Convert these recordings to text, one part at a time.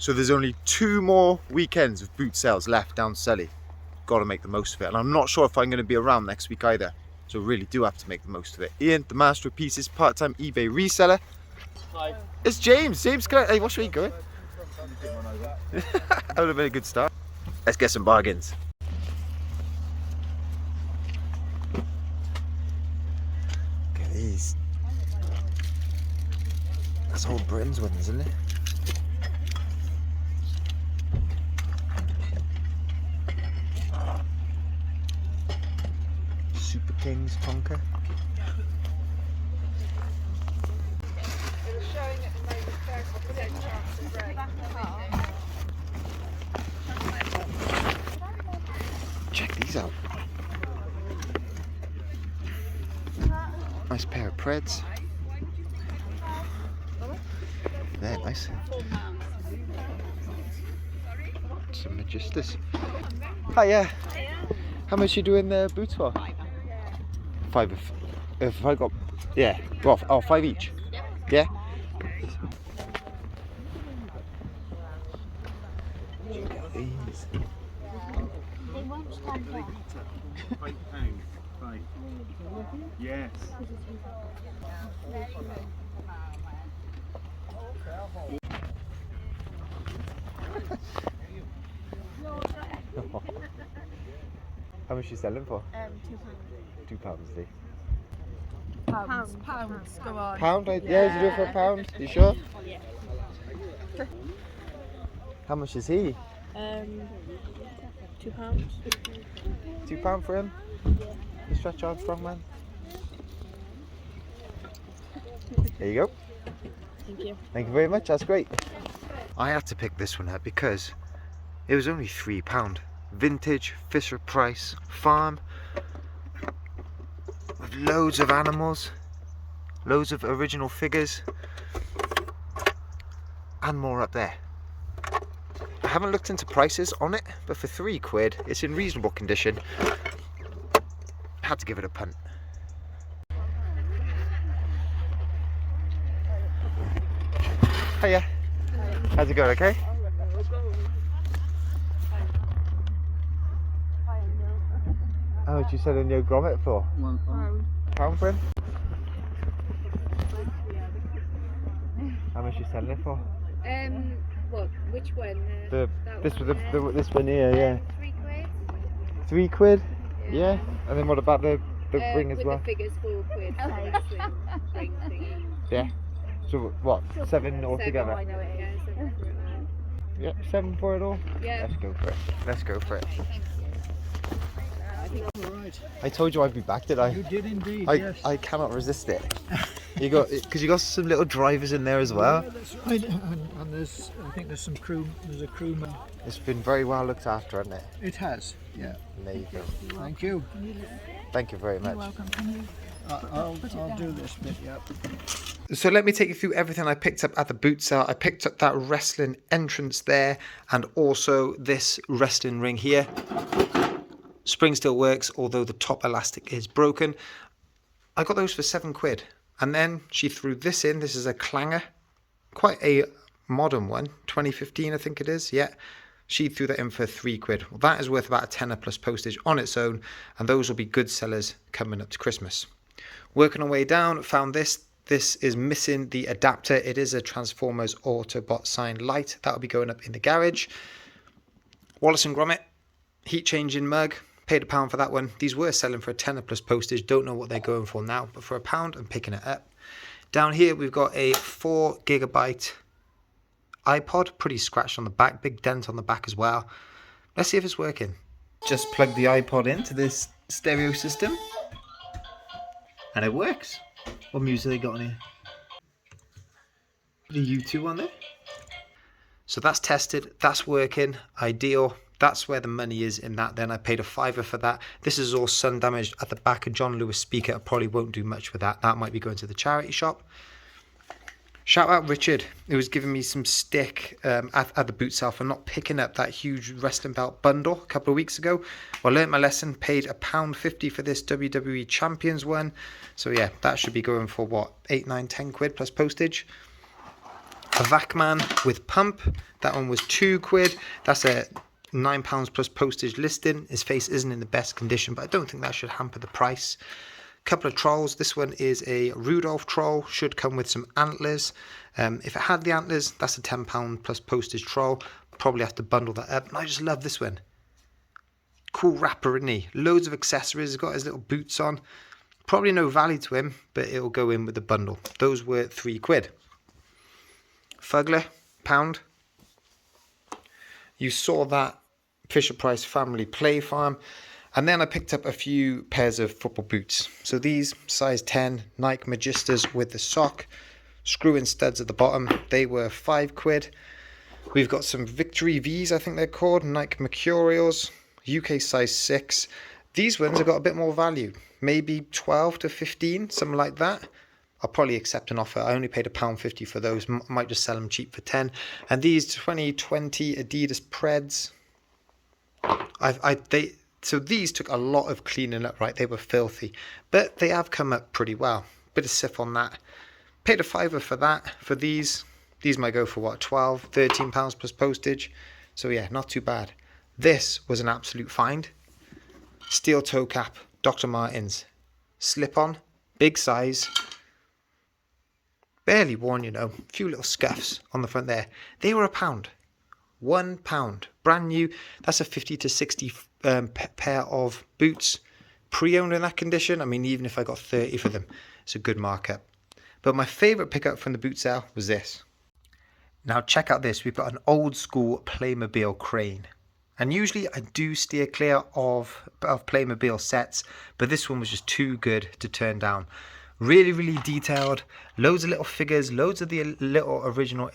So there's only 2 more weekends of boot sales left down Sully. Got to make the most of it. And I'm not sure if I'm going to be around next week either. So really do have to make the most of it. Ian, the master of pieces, part-time eBay reseller. Hi. It's James. James, hey, what's where you going? That would have been a good start. Let's get some bargains. Look at these. That's old Britain's ones, isn't it? Super Kings Tonka. Check these out. Nice pair of Preds. They're nice. Some Magistas. Hiya. How much you doing the boots for? 5 if I got, yeah, well, oh, 5 each. Yeah. These. They won't stand up. £5. Right. Yes. How much are you selling for? £2. £2, is it? Pounds, go on. Pound? Yeah, you do it for a pound? You sure? Yeah. How much is he? £2. £2 for him? You stretch Armstrong, man. There you go. Thank you. Thank you very much, that's great. I had to pick this one up because it was only £3. Vintage, Fisher Price, farm, with loads of animals, loads of original figures, and more up there. I haven't looked into prices on it, but for £3, it's in reasonable condition. Had to give it a punt. Hiya. How's it going, okay? How much you selling your grommet for? £1. Pound for him? How much you selling it for? What? Which one? This one here, yeah. £3. £3? Yeah. And then what about the ring as with well? the figures, £4. Ring thingy. Yeah. So what? 7 altogether? I know it is. Yeah, 7 for it all. Yep, 7 for it all? Yeah. Let's go for it. Let's go for it. All right. I told you I'd be back, did I? You did indeed, I, yes. I cannot resist it. Because you got some little drivers in there as well. Yeah, that's right. And there's, I think there's some crew. There's a crewman. It's been very well looked after, hasn't it? It has. Yeah. There you go. Thank you. Thank you very much. I'll do this bit. Yeah. So let me take you through everything I picked up at the boot sale. I picked up that wrestling entrance there and also this wrestling ring here. Spring still works, although the top elastic is broken. I got those for £7. And then she threw this in. This is a clanger. Quite a modern one. 2015, I think it is. Yeah. She threw that in for £3. Well, that is worth about a tenner plus postage on its own. And those will be good sellers coming up to Christmas. Working our way down, found this. This is missing the adapter. It is a Transformers Autobot sign light. That will be going up in the garage. Wallace and Gromit. Heat changing mug. Paid £1 for that one. These were selling for a tenner plus postage. Don't know what they're going for now, but for £1, I'm picking it up. Down here, we've got a 4 GB iPod. Pretty scratched on the back. Big dent on the back as well. Let's see if it's working. Just plug the iPod into this stereo system. And it works. What music they got on here? The U2 on there. So that's tested. That's working. Ideal. That's where the money is in that. Then I paid £5 for that. This is all sun damaged at the back. A John Lewis speaker. I probably won't do much with that. That might be going to the charity shop. Shout out Richard, who was giving me some stick at the boot sale for not picking up that huge wrestling belt bundle a couple of weeks ago. Well, I learned my lesson. Paid £1.50 for this WWE Champions one. So yeah, that should be going for what, £8, £9, £10 plus postage. a Vacman with pump. That one was £2. That's a £9 plus postage listing. His face isn't in the best condition, but I don't think that should hamper the price. Couple of trolls. This one is a Rudolph troll, should come with some antlers. If it had the antlers, that's a £10 plus postage troll. Probably have to bundle that up. And I just love this one. Cool wrapper, isn't he? Loads of accessories. He's got his little boots on. Probably no value to him, but it'll go in with the bundle. Those were £3. Fugler, £1. You saw that Fisher Price Family Play Farm. And then I picked up a few pairs of football boots. So these, size 10, Nike Magistas with the sock, screw-in studs at the bottom. They were £5. We've got some Victory V's, I think they're called, Nike Mercurials, UK size 6. These ones have got a bit more value, maybe 12 to 15, something like that. I'll probably accept an offer. I only paid £1.50 for those. Might just sell them cheap for 10. And these 2020 Adidas Preds, so these took a lot of cleaning up, right? They were filthy, but they have come up pretty well. Bit of sif on that. Paid a £5 for that. For these might go for what, 12, 13 pounds plus postage. So yeah, not too bad. This was an absolute find. Steel toe cap, Dr. Martens, slip on, big size, barely worn, you know, a few little scuffs on the front there. They were £1. £1, brand new. That's a 50 to 60 pair of boots, pre-owned in that condition. I mean, even if I got 30 for them, it's a good markup. But my favourite pickup from the boot sale was this. Now check out this. We've got an old school Playmobil crane. And usually I do steer clear of Playmobil sets, but this one was just too good to turn down. Really, really detailed. Loads of little figures, loads of the little original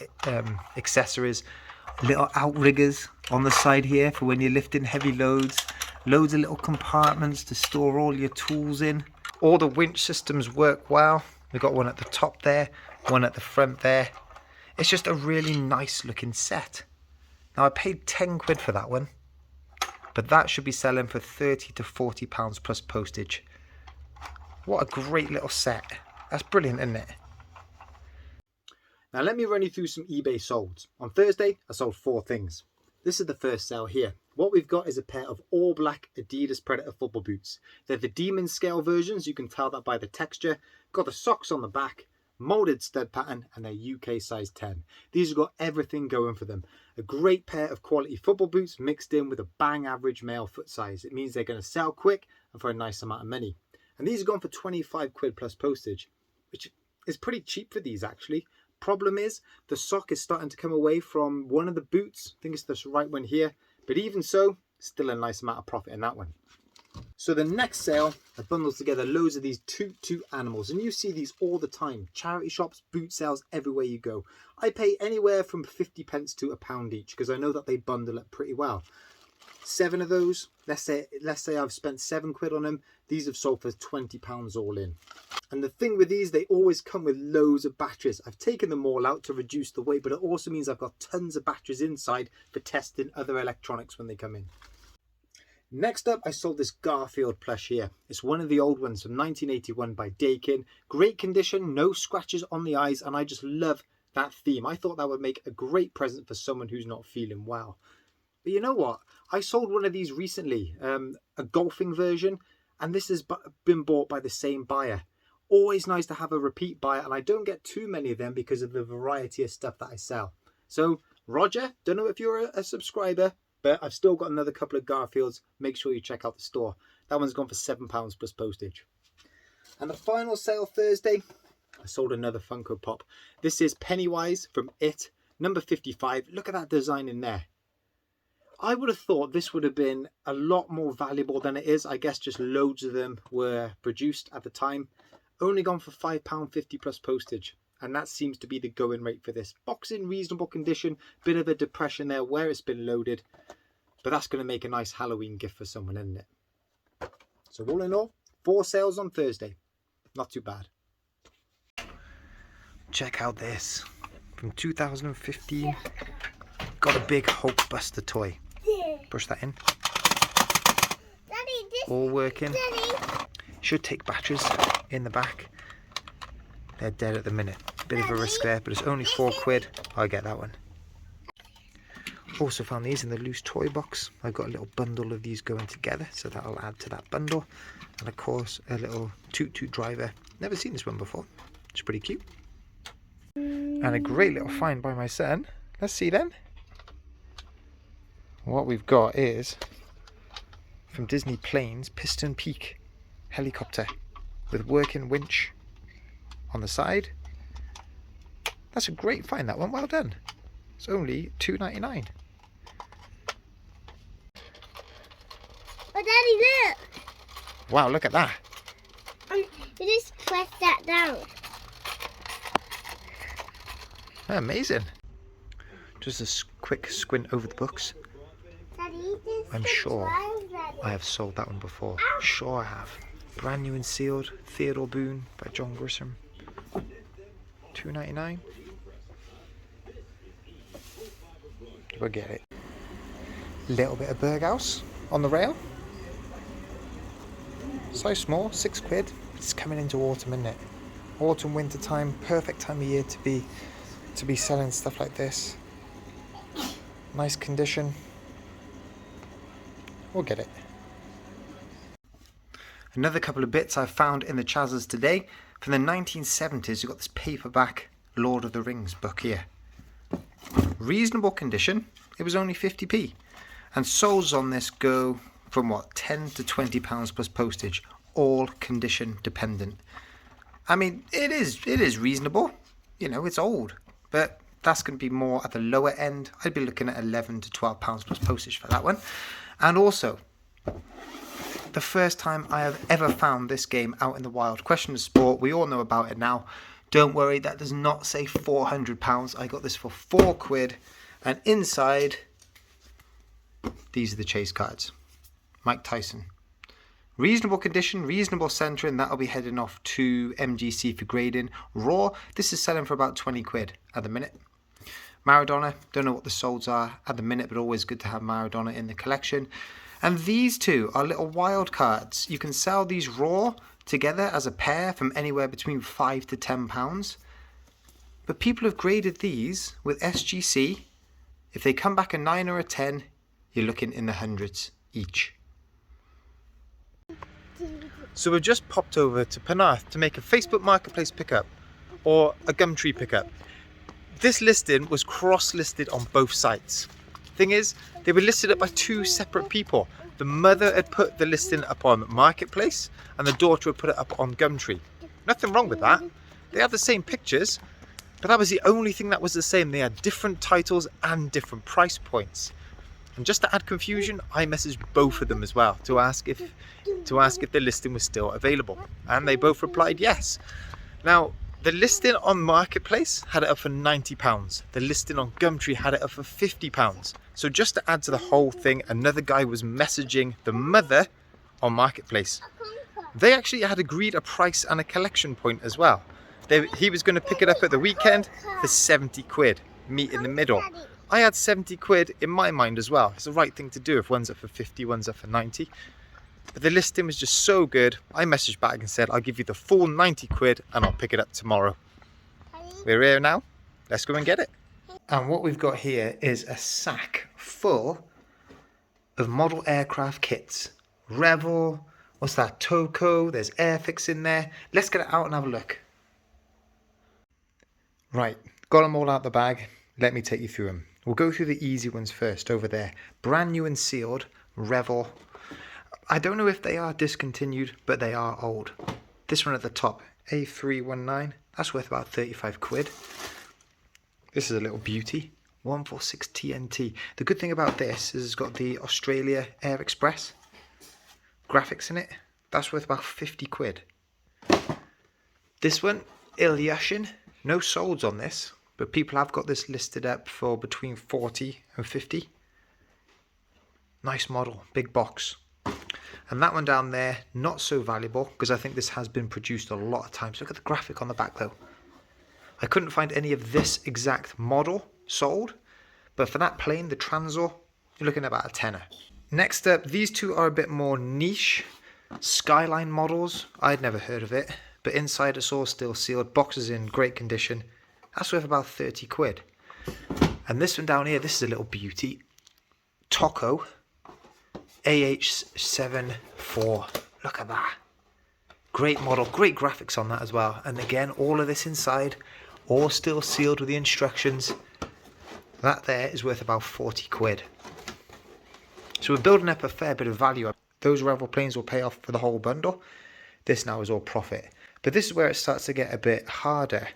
accessories. Little outriggers on the side here for when you're lifting heavy loads. Loads of little compartments to store all your tools in. All the winch systems work well. We've got one at the top there, one at the front there. It's just a really nice looking set. Now I paid £10 for that one, but that should be selling for 30 to 40 pounds plus postage. What a great little set. That's brilliant, isn't it? Now let me run you through some eBay solds. On Thursday, I sold 4 things. This is the first sale here. What we've got is a pair of all black Adidas Predator football boots. They're the demon scale versions, you can tell that by the texture. Got the socks on the back, molded stud pattern, and they're UK size 10. These have got everything going for them. A great pair of quality football boots mixed in with a bang average male foot size. It means they're going to sell quick and for a nice amount of money. And these are gone for £25 plus postage, which is pretty cheap for these actually. Problem is, the sock is starting to come away from one of the boots. I think it's this right one here. But even so, still a nice amount of profit in that one. So the next sale, I bundled together loads of these toot animals. And you see these all the time. Charity shops, boot sales, everywhere you go. I pay anywhere from 50p to £1 each because I know that they bundle up pretty well. 7 of those, let's say I've spent £7 on them. These have sold for £20 all in. And the thing with these, they always come with loads of batteries. I've taken them all out to reduce the weight, but it also means I've got tons of batteries inside for testing other electronics when they come in. Next up, I sold this Garfield plush here. It's one of the old ones from 1981 by Dakin. Great condition, no scratches on the eyes, and I just love that theme. I thought that would make a great present for someone who's not feeling well. But you know what? I sold one of these recently, a golfing version, and this has been bought by the same buyer. Always nice to have a repeat buyer, and I don't get too many of them because of the variety of stuff that I sell. So, Roger, don't know if you're a subscriber, but I've still got another couple of Garfields. Make sure you check out the store. That one's gone for £7 plus postage. And the final sale Thursday, I sold another Funko Pop. This is Pennywise from It, number 55. Look at that design in there. I would have thought this would have been a lot more valuable than it is. I guess just loads of them were produced at the time. Only gone for £5.50 plus postage. And that seems to be the going rate for this. Box in reasonable condition. Bit of a depression there where it's been loaded. But that's going to make a nice Halloween gift for someone, isn't it? So all in all, 4 sales on Thursday. Not too bad. Check out this. From 2015. Got a big Hulkbuster toy. Push that in. Daddy, all working. Daddy. Should take batteries in the back. They're dead at the minute. Bit of a risk there, but it's only £4. I'll get that one. Also found these in the loose toy box. I've got a little bundle of these going together, so that'll add to that bundle. And of course, a little toot-toot driver. Never seen this one before. It's pretty cute. And a great little find by my son. Let's see then. What we've got is, from Disney Planes, Piston Peak helicopter with working winch on the side. That's a great find, that one. Well done. It's only $2.99. Oh, Daddy, look! Wow, look at that. You just press that down. Amazing. Just a quick squint over the books. Daddy, this I'm is sure Daddy. I have sold that one before. Sure I have. Brand new and sealed. Theodore Boone by John Grisham. $2.99. We'll get it. Little bit of Berghaus on the rail. So small, £6. It's coming into autumn, isn't it? Autumn, winter time, perfect time of year to be selling stuff like this. Nice condition. We'll get it. Another couple of bits I found in the Chazas today. From the 1970s, you've got this paperback Lord of the Rings book here. Reasonable condition. It was only 50p. And souls on this go from what, £10 to £20 plus postage, all condition dependent. I mean, it is reasonable. You know, it's old, but that's going to be more at the lower end. I'd be looking at £11 to £12 plus postage for that one. And also, the first time I have ever found this game out in the wild. Question of Sport, we all know about it now. Don't worry, that does not say £400. I got this for £4, and inside, these are the chase cards. Mike Tyson. Reasonable condition, reasonable centering. That'll be heading off to MGC for grading. Raw, this is selling for about £20 at the minute. Maradona, don't know what the solds are at the minute, but always good to have Maradona in the collection. And these two are little wild cards. You can sell these raw together as a pair from anywhere between £5 to £10. But people have graded these with SGC. If they come back a 9 or a 10, you're looking in the hundreds each. So we've just popped over to Penarth to make a Facebook Marketplace pickup or a Gumtree pickup. This listing was cross-listed on both sites. Thing is, they were listed up by two separate people. The mother had put the listing up on Marketplace and the daughter had put it up on Gumtree. Nothing wrong with that. They have the same pictures, but that was the only thing that was the same. They had different titles and different price points. And just to add confusion, I messaged both of them as well to ask if the listing was still available. And they both replied yes. Now, the listing on Marketplace had it up for £90. The listing on Gumtree had it up for £50. So just to add to the whole thing, another guy was messaging the mother on Marketplace. They actually had agreed a price and a collection point as well. He was going to pick it up at the weekend for £70, meet in the middle. I had £70 in my mind as well. It's the right thing to do if one's up for 50, one's up for 90. But the listing was just so good, I messaged back and said, I'll give you the full £90 and I'll pick it up tomorrow. We're here now. Let's go and get it. And what we've got here is a sack full of model aircraft kits. Revel, what's that, Toco, there's Airfix in there. Let's get it out and have a look. Right, got them all out the bag. Let me take you through them. We'll go through the easy ones first over there. Brand new and sealed, Revel. I don't know if they are discontinued, but they are old. This one at the top, A319, that's worth about £35. This is a little beauty, 146 TNT. The good thing about this is it's got the Australia Air Express graphics in it. That's worth about £50. This one, Ilyushin, no solds on this, but people have got this listed up for between 40 and 50. Nice model, big box. And that one down there, not so valuable, because I think this has been produced a lot of times. Look at the graphic on the back though. I couldn't find any of this exact model sold, but for that plane, the Transor, you're looking at about a tenner. Next up, these two are a bit more niche. Skyline models, I'd never heard of it, but inside it's all still sealed. Boxes in great condition. That's worth about 30 quid. And this one down here, this is a little beauty. Taco AH74. Look at that. Great model, great graphics on that as well. And again, all of this inside, all still sealed with the instructions. That there is worth about 40 quid. So we're building up a fair bit of value. Those Revel planes will pay off for the whole bundle. This now is all profit. But this is where it starts to get a bit harder,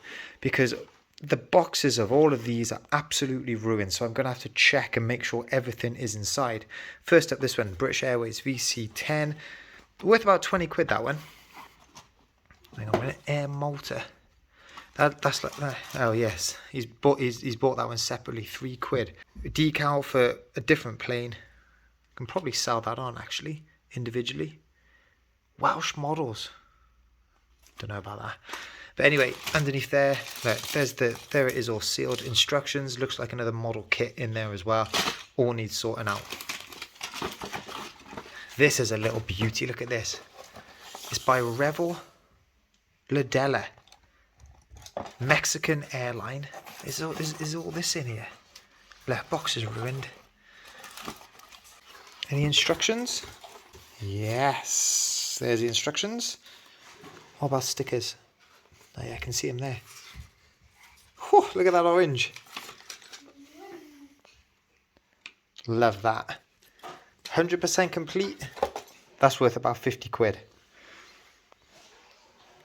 because the boxes of all of these are absolutely ruined. So I'm going to have to check and make sure everything is inside. First up, this one, British Airways VC10. Worth about 20 quid, that one. Hang on a minute. Air Malta. That's like that. Oh yes, he's bought that one separately, 3 quid. A decal for a different plane. Can probably sell that on actually, individually. Welsh models. Don't know about that. But anyway, underneath there, look, there it is, all sealed. Instructions. Looks like another model kit in there as well. All needs sorting out. This is a little beauty. Look at this. It's by Revel Ladella. Mexican airline. Is all this in here? Left box is ruined. Any instructions? Yes. There's the instructions. What about stickers? Oh yeah, I can see them there. Whew, look at that orange. Love that. 100% complete. That's worth about 50 quid.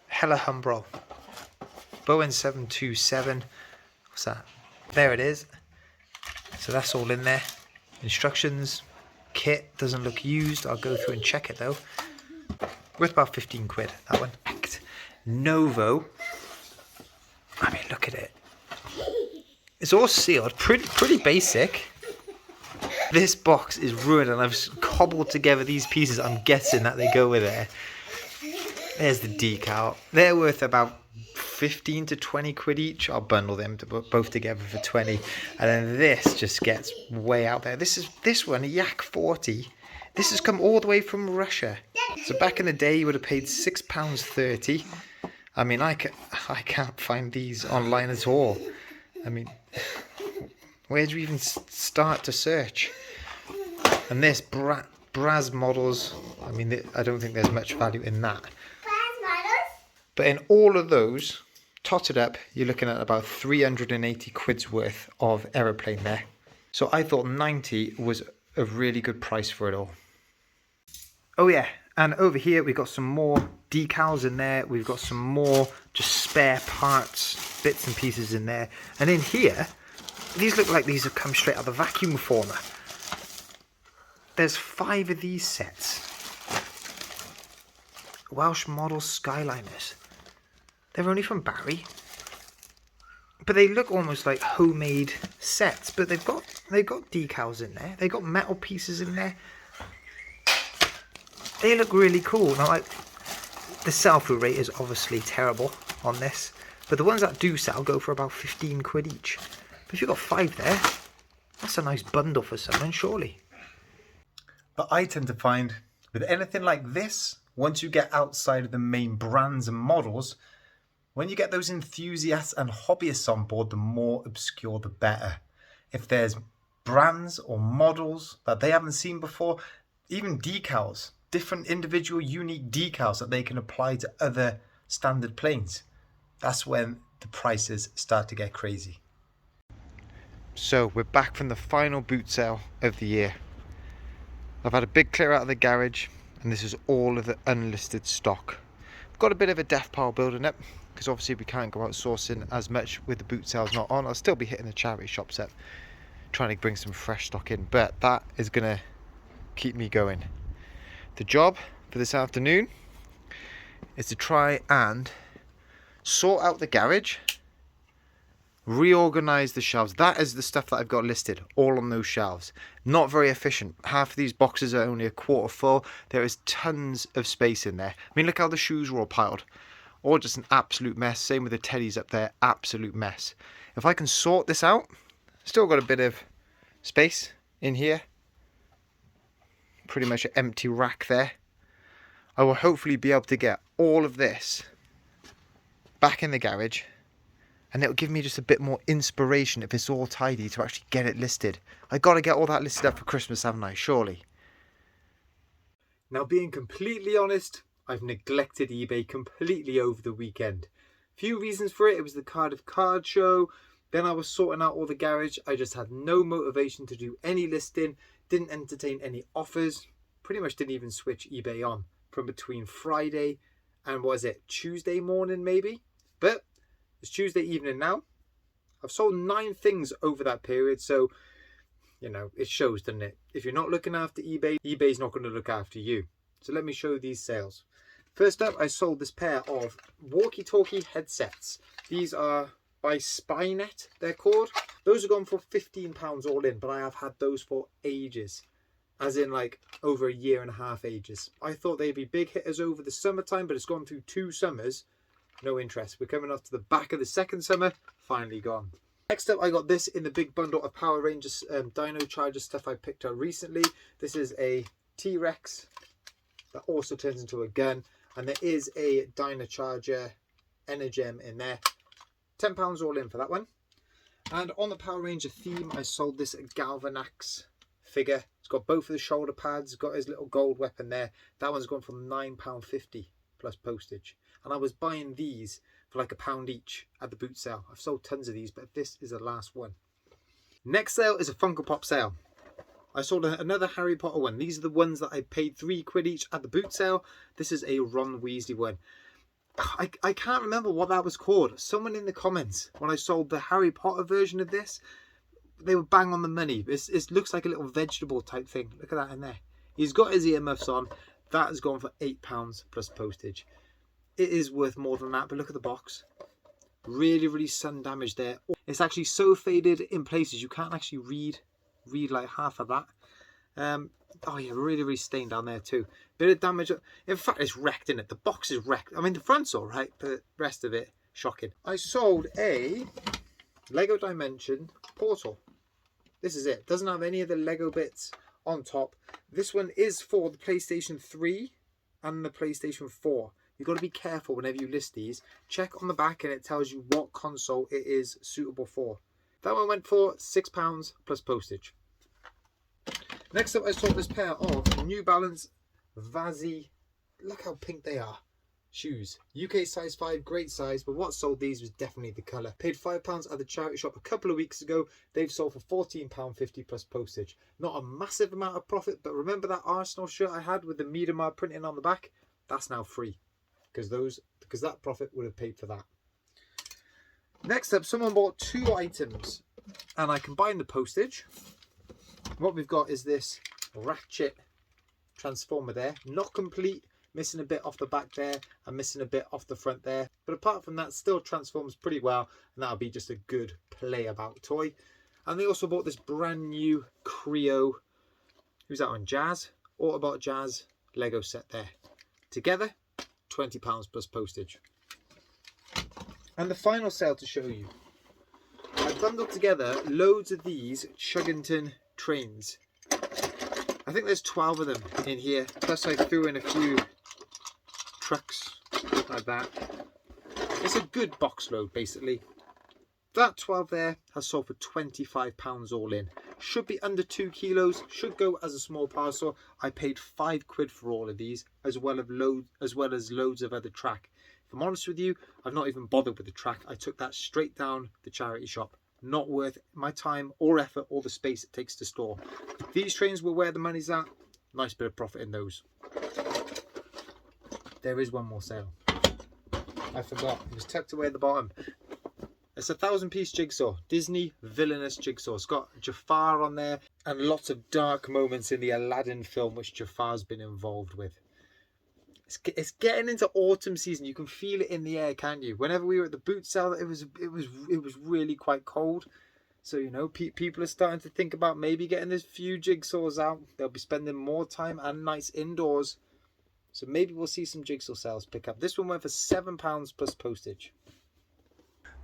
Hella Humbro. Boeing 727. What's that? There it is. So that's all in there. Instructions. Kit doesn't look used. I'll go through and check it though. Worth about 15 quid, that one. Novo. I mean, look at it. It's all sealed. Pretty basic. This box is ruined and I've cobbled together these pieces. I'm guessing that they go with there. There's the decal. They're worth about 15 to 20 quid each. I'll bundle them both together for 20. And then this just gets way out there. This one, Yak 40. This has come all the way from Russia. So back in the day, you would have paid £6.30. I mean, I can't find these online at all. I mean, where do you even start to search? And this Braz models, I mean, I don't think there's much value in that. But in all of those, totted up, you're looking at about 380 quid's worth of aeroplane there. So I thought 90 was a really good price for it all. Oh yeah, and over here we've got some more decals in there. We've got some more just spare parts, bits and pieces in there. And in here, these look like these have come straight out of the vacuum former. There's 5 of these sets. Welsh model Skyliners. They're only from Barry. But they look almost like homemade sets. But they've got decals in there. They've got metal pieces in there. They look really cool. Now, the sell-through rate is obviously terrible on this. But the ones that do sell go for about 15 quid each. But if you've got 5 there, that's a nice bundle for someone, surely. But I tend to find with anything like this, once you get outside of the main brands and models, when you get those enthusiasts and hobbyists on board, the more obscure the better. If there's brands or models that they haven't seen before, even decals, different individual unique decals that they can apply to other standard planes, that's when the prices start to get crazy. So we're back from the final boot sale of the year. I've had a big clear out of the garage, and this is all of the unlisted stock. I've got a bit of a death pile building up, because obviously we can't go out sourcing as much with the boot sales not on. I'll still be hitting the charity shops up, trying to bring some fresh stock in, but that is going to keep me going. The job for this afternoon is to try and sort out the garage, reorganize the shelves. That is the stuff that I've got listed all on those shelves. Not very efficient. Half of these boxes are only a quarter full. There is tons of space in there. I mean, look how the shoes were all piled. All just an absolute mess. Same with the teddies up there. Absolute mess. If I can sort this out, still got a bit of space in here. Pretty much an empty rack there. I will hopefully be able to get all of this back in the garage and it'll give me just a bit more inspiration if it's all tidy to actually get it listed. I got to get all that listed up for Christmas, haven't I? Surely. Now, being completely honest, I've neglected eBay completely over the weekend. Few reasons for it. It was the Cardiff Card Show. Then I was sorting out all the garage. I just had no motivation to do any listing. Didn't entertain any offers. Pretty much didn't even switch eBay on from between Friday and what is it, Tuesday morning maybe? But it's Tuesday evening now. I've sold 9 things over that period. So, you know, it shows, doesn't it? If you're not looking after eBay, eBay's not going to look after you. So let me show you these sales. First up, I sold this pair of walkie-talkie headsets. These are by Spynet, they're called. Those are gone for £15 all in, but I have had those for ages. As in like over a year and a half ages. I thought they'd be big hitters over the summertime, but it's gone through 2 summers. No interest. We're coming up to the back of the second summer, finally gone. Next up, I got this in the big bundle of Power Rangers Dino Charger stuff I picked up recently. This is a T-Rex that also turns into a gun. And there is a Dino Charger Energem in there. £10 all in for that one. And on the Power Ranger theme, I sold this Galvanax figure. It's got both of the shoulder pads, got his little gold weapon there. That one's gone from £9.50 plus postage. And I was buying these for like £1 each at the boot sale. I've sold tons of these, but this is the last one. Next sale is a Funko Pop sale. I sold another Harry Potter one. These are the ones that I paid £3 each at the boot sale. This is a Ron Weasley one. I can't remember what that was called. Someone in the comments, when I sold the Harry Potter version of this, they were bang on the money. It looks like a little vegetable type thing. Look at that in there. He's got his earmuffs on. That has gone for £8 plus postage. It is worth more than that, but look at the box. Really, really sun damaged there. It's actually so faded in places you can't actually read like half of that. Oh yeah, really, really stained down there too. Bit of damage. In fact, it's wrecked, isn't it? The box is wrecked. I mean, the front's all right, but the rest of it, shocking. I sold a Lego Dimension Portal. This is it. Doesn't have any of the Lego bits on top. This one is for the PlayStation 3 and the PlayStation 4. You've got to be careful whenever you list these. Check on the back and it tells you what console it is suitable for. That one went for £6 plus postage. Next up, I sold this pair of New Balance Vazzy. Look how pink they are. Shoes. UK size 5, great size, but what sold these was definitely the colour. Paid £5 at the charity shop a couple of weeks ago. They've sold for £14.50 plus postage. Not a massive amount of profit, but remember that Arsenal shirt I had with the Miedemar printing on the back? That's now free. Because that profit would have paid for that. Next up, someone bought 2 items and I combined the postage. What we've got is this Ratchet transformer there, not complete, missing a bit off the back there and missing a bit off the front there, but apart from that still transforms pretty well, and that'll be just a good play about toy. And they also bought this brand new Creo, who's that one, Jazz, Autobot Jazz Lego set there. Together £20 plus postage. And the final sale to show you, I bundled together loads of these Chuggington trains. I think there's 12 of them in here, plus I threw in a few trucks like that. It's a good box load basically. That 12 there has sold for £25 all in. Should be under 2 kilos, should go as a small parcel. I paid £5 for all of these, as well as loads of other track. If I'm honest with you, I've not even bothered with the track. I took that straight down the charity shop. Not worth my time or effort or the space it takes to store. These trains were where the money's at. Nice bit of profit in those. There is one more sale. I forgot. It was tucked away at the bottom. It's a 1,000-piece jigsaw. Disney villainous jigsaw. It's got Jafar on there and lots of dark moments in the Aladdin film which Jafar's been involved with. It's getting into autumn season. You can feel it in the air, can't you? Whenever we were at the boot sale, it was really quite cold. So, you know, people are starting to think about maybe getting this few jigsaws out. They'll be spending more time and nights indoors. So maybe we'll see some jigsaw sales pick up. This one went for £7 plus postage.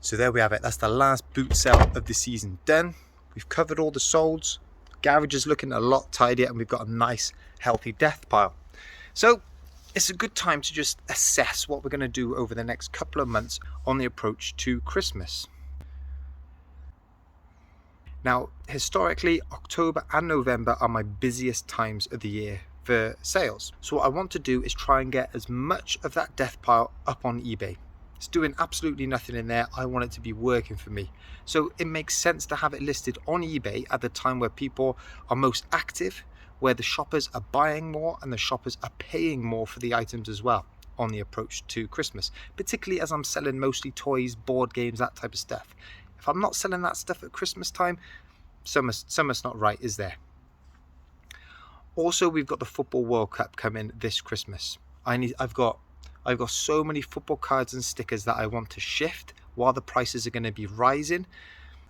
So there we have it. That's the last boot sale of the season done. We've covered all the solds. Garage is looking a lot tidier and we've got a nice healthy death pile. So it's a good time to just assess what we're going to do over the next couple of months on the approach to Christmas. Now, historically, October and November are my busiest times of the year for sales. So what I want to do is try and get as much of that death pile up on eBay. It's doing absolutely nothing in there. I want it to be working for me. So it makes sense to have it listed on eBay at the time where people are most active, where the shoppers are buying more and the shoppers are paying more for the items as well on the approach to Christmas, particularly as I'm selling mostly toys, board games, that type of stuff. If I'm not selling that stuff at Christmas time, something's not right, is there? Also, we've got the Football World Cup coming this Christmas. I've got so many football cards and stickers that I want to shift while the prices are going to be rising.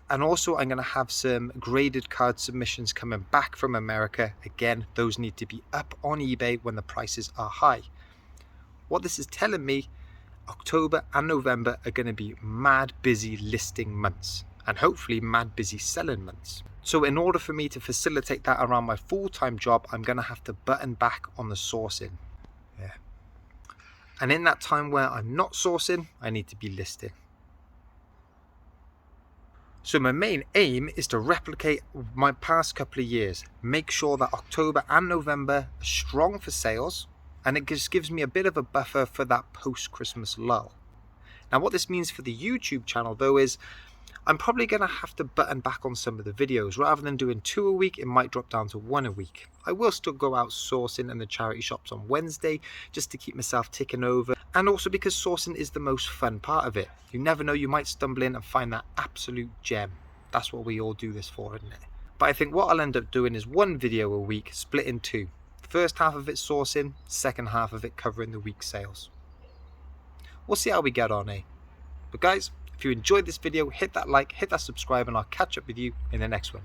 And also I'm going to have some graded card submissions coming back from America. Again, those need to be up on eBay when the prices are high. What this is telling me, October and November are going to be mad busy listing months and hopefully mad busy selling months. So in order for me to facilitate that around my full-time job, I'm going to have to button back on the sourcing. Yeah. And in that time where I'm not sourcing, I need to be listing. So my main aim is to replicate my past couple of years. Make sure that October and November are strong for sales, and it just gives me a bit of a buffer for that post-Christmas lull. Now what this means for the YouTube channel though is I'm probably going to have to button back on some of the videos. Rather than doing 2 a week, it might drop down to 1 a week. I will still go out sourcing in the charity shops on Wednesday just to keep myself ticking over, and also because sourcing is the most fun part of it. You never know, you might stumble in and find that absolute gem. That's what we all do this for, isn't it? But I think what I'll end up doing is 1 video a week split in 2. First half of it sourcing, second half of it covering the week's sales. We'll see how we get on, eh? But guys, if you enjoyed this video, hit that like, hit that subscribe, and I'll catch up with you in the next one.